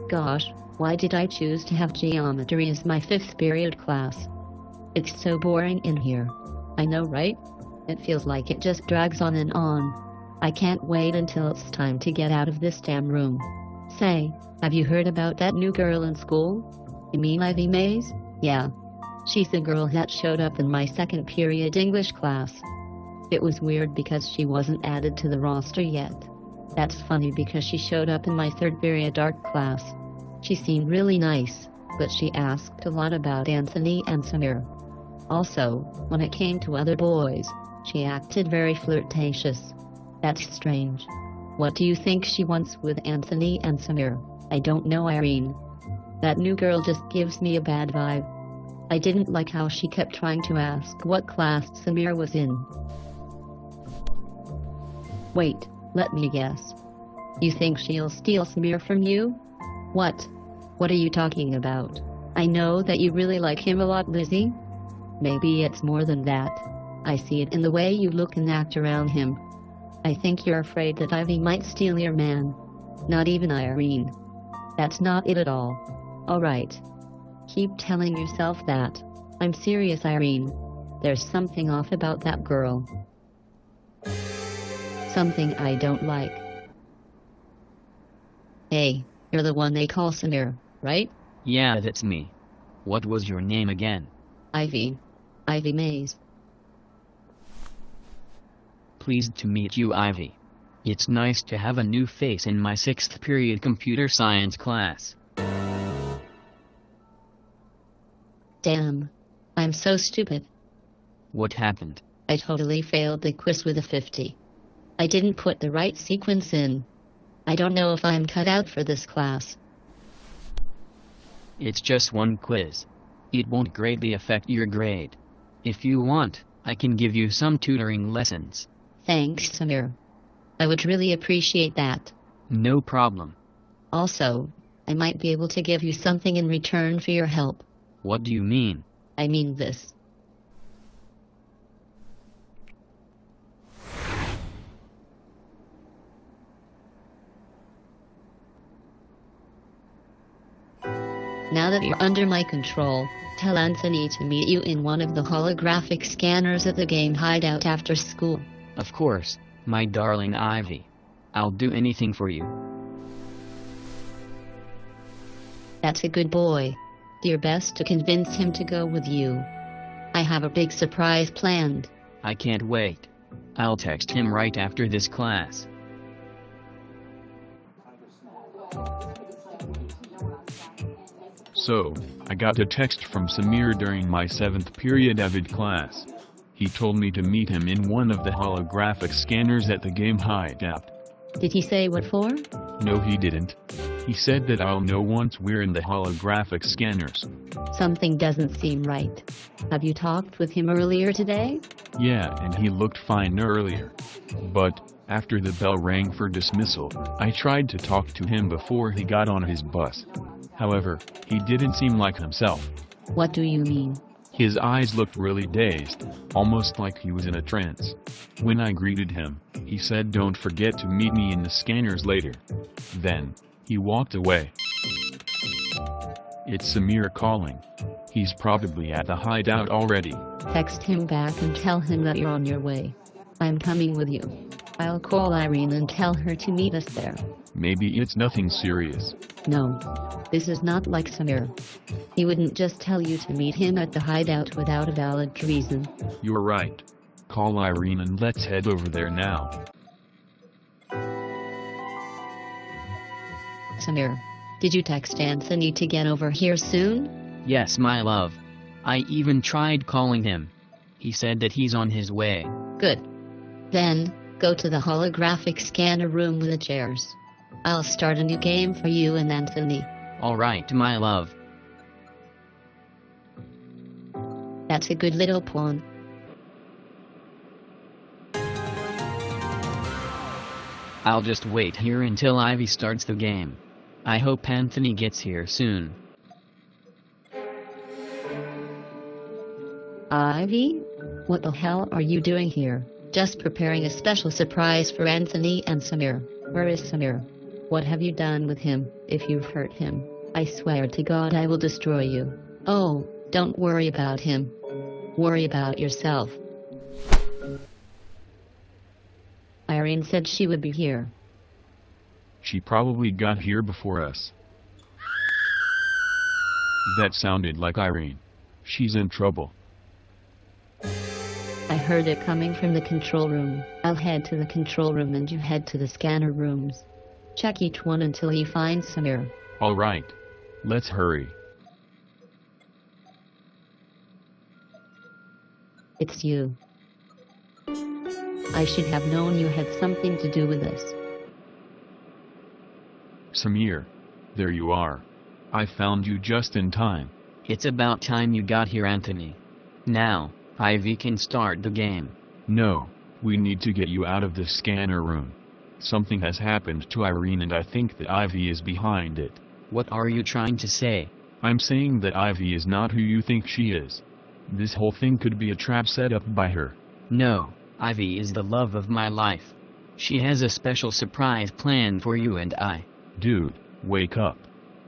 Gosh, why did I choose to have geometry as my 5th period class? It's so boring in here. I know, right? It feels like it just drags on and on. I can't wait until it's time to get out of this damn room. Say, have you heard about that new girl in school? You mean Ivy Mays? Yeah. She's the girl that showed up in my 2nd period English class. It was weird because she wasn't added to the roster yet. That's funny because she showed up in my 3rd period art class. She seemed really nice, but she asked a lot about Anthony and Samir. Also, when it came to other boys, she acted very flirtatious. That's strange. What do you think she wants with Anthony and Samir? I don't know, Irene. That new girl just gives me a bad vibe. I didn't like how she kept trying to ask what class Samir was in. Wait, let me guess. You think she'll steal Samir from you? What? What are you talking about? I know that you really like him a lot, Lizzie. Maybe it's more than that. I see it in the way you look and act around him. I think you're afraid that Ivy might steal your man. Not even Irene. That's not it at all. Alright. Keep telling yourself that. I'm serious, Irene. There's something off about that girl. Something I don't like. Hey, you're the one they call Samir, right? Yeah, that's me. What was your name again? Ivy. Ivy Mays. Pleased to meet you, Ivy. It's nice to have a new face in my 6th period computer science class. Damn. I'm so stupid. What happened? I totally failed the quiz with a 50. I didn't put the right sequence in. I don't know if I'm cut out for this class. It's just one quiz. It won't greatly affect your grade. If you want, I can give you some tutoring lessons. Thanks, Samir. I would really appreciate that. No problem. Also, I might be able to give you something in return for your help. What do you mean? I mean this. Now that you're under my control, tell Anthony to meet you in one of the holographic scanners at the game hideout after school. Of course, my darling Ivy. I'll do anything for you. That's a good boy. Do your best to convince him to go with you. I have a big surprise planned. I can't wait. I'll text him right after this class. So, I got a text from Samir during my 7th period Avid class. He told me to meet him in one of the holographic scanners at the game hideout. Did he say what for? No, he didn't. He said that I'll know once we're in the holographic scanners. Something doesn't seem right. Have you talked with him earlier today? Yeah, and he looked fine earlier. But, after the bell rang for dismissal, I tried to talk to him before he got on his bus. However, he didn't seem like himself. What do you mean? His eyes looked really dazed, almost like he was in a trance. When I greeted him, he said don't forget to meet me in the scanners later. Then, he walked away. It's Samir calling. He's probably at the hideout already. Text him back and tell him that you're on your way. I'm coming with you. I'll call Irene and tell her to meet us there. Maybe it's nothing serious. No, this is not like Samir. He wouldn't just tell you to meet him at the hideout without a valid reason. You're right. Call Irene and let's head over there now. Samir, did you text Anthony to get over here soon? Yes, my love. I even tried calling him. He said that he's on his way. Good. Then, go to the holographic scanner room with the chairs. I'll start a new game for you and Anthony. All right, my love. That's a good little pawn. I'll just wait here until Ivy starts the game. I hope Anthony gets here soon. Ivy? What the hell are you doing here? Just preparing a special surprise for Anthony and Samir. Where is Samir? What have you done with him? If you've hurt him, I swear to God I will destroy you. Oh, don't worry about him. Worry about yourself. Irene said she would be here. She probably got here before us. That sounded like Irene. She's in trouble. I heard it coming from the control room. I'll head to the control room and you head to the scanner rooms. Check each one until you find Samir. Alright. Let's hurry. It's you. I should have known you had something to do with this. Samir. There you are. I found you just in time. It's about time you got here, Anthony. Now, Ivy can start the game. No, we need to get you out of the scanner room. Something has happened to Irene and I think that Ivy is behind it. What are you trying to say? I'm saying that Ivy is not who you think she is. This whole thing could be a trap set up by her. No, Ivy is the love of my life. She has a special surprise plan for you and I. Dude, wake up.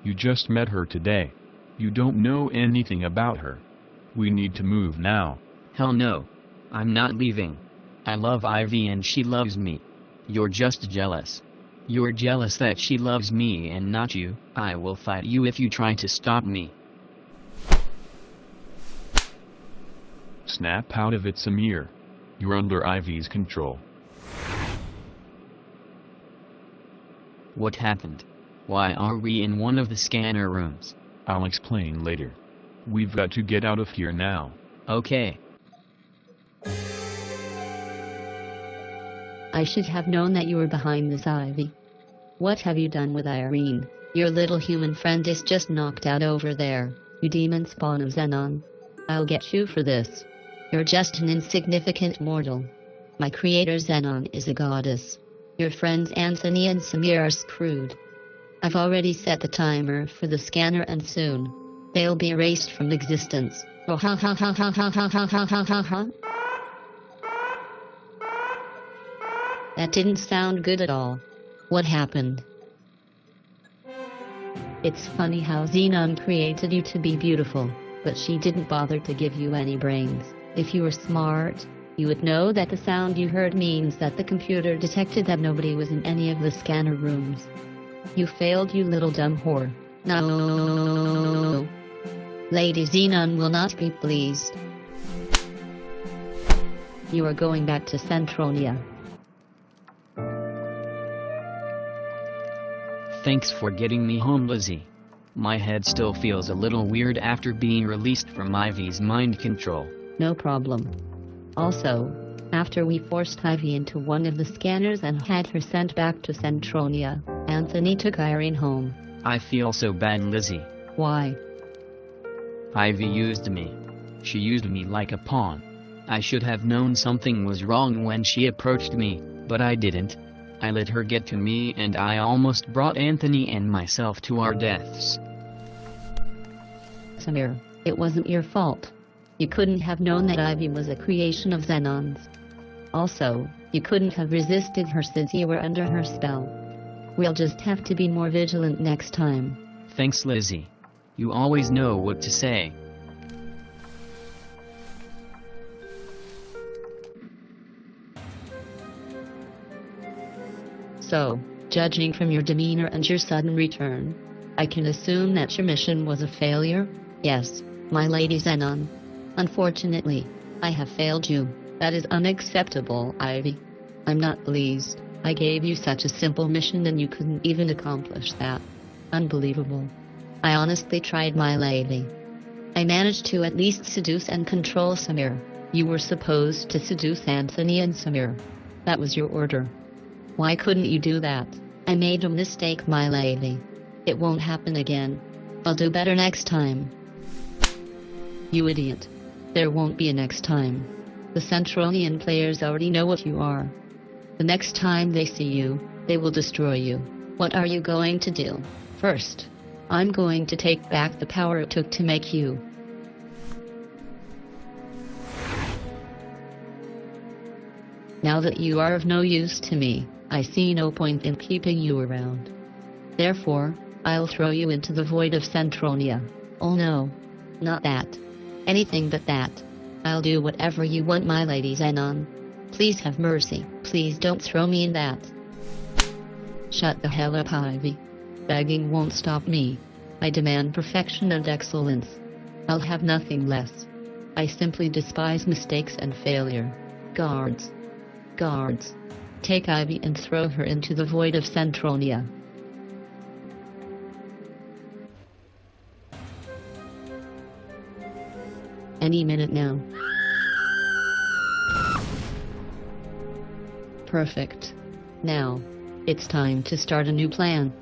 You just met her today. You don't know anything about her. We need to move now. Hell no. I'm not leaving. I love Ivy and she loves me. You're just jealous. You're jealous that she loves me and not you. I will fight you if you try to stop me. Snap out of it, Samir. You're under Ivy's control. What happened? Why are we in one of the scanner rooms? I'll explain later. We've got to get out of here now. Okay. I should have known that you were behind this, Ivy. What have you done with Irene? Your little human friend is just knocked out over there. You demon spawn of Xenon. I'll get you for this. You're just an insignificant mortal. My creator Xenon is a goddess. Your friends Anthony and Samir are screwed. I've already set the timer for the scanner and soon they'll be erased from existence. Oh ha ha ha ha ha ha ha ha ha ha ha. That didn't sound good at all. What happened? It's funny how Xenon created you to be beautiful, but she didn't bother to give you any brains. If you were smart, you would know that the sound you heard means that the computer detected that nobody was in any of the scanner rooms. You failed, you little dumb whore. No. Lady Xenon will not be pleased. You are going back to Sentronia. Thanks for getting me home, Lizzie. My head still feels a little weird after being released from Ivy's mind control. No problem. Also, after we forced Ivy into one of the scanners and had her sent back to Sentronia, Anthony took Irene home. I feel so bad, Lizzie. Why? Ivy used me. She used me like a pawn. I should have known something was wrong when she approached me, but I didn't. I let her get to me and I almost brought Anthony and myself to our deaths. Samir, it wasn't your fault. You couldn't have known that Ivy was a creation of Xenon's. Also, you couldn't have resisted her since you were under her spell. We'll just have to be more vigilant next time. Thanks, Lizzie. You always know what to say. So, judging from your demeanor and your sudden return, I can assume that your mission was a failure? Yes, my Lady Xenon. Unfortunately, I have failed you. That is unacceptable, Ivy. I'm not pleased. I gave you such a simple mission and you couldn't even accomplish that. Unbelievable. I honestly tried, my lady. I managed to at least seduce and control Samir. You were supposed to seduce Anthony and Samir. That was your order. Why couldn't you do that? I made a mistake, my lady. It won't happen again. I'll do better next time. You idiot. There won't be a next time. The Sentronian players already know what you are. The next time they see you, they will destroy you. What are you going to do? First, I'm going to take back the power it took to make you. Now that you are of no use to me, I see no point in keeping you around. Therefore, I'll throw you into the void of Sentronia. Oh no. Not that. Anything but that. I'll do whatever you want, my lady Zenon. Please have mercy. Please don't throw me in that. Shut the hell up, Ivy. Begging won't stop me. I demand perfection and excellence. I'll have nothing less. I simply despise mistakes and failure. Guards. Guards. Take Ivy and throw her into the void of Sentronia. Any minute now. Perfect. Now, it's time to start a new plan.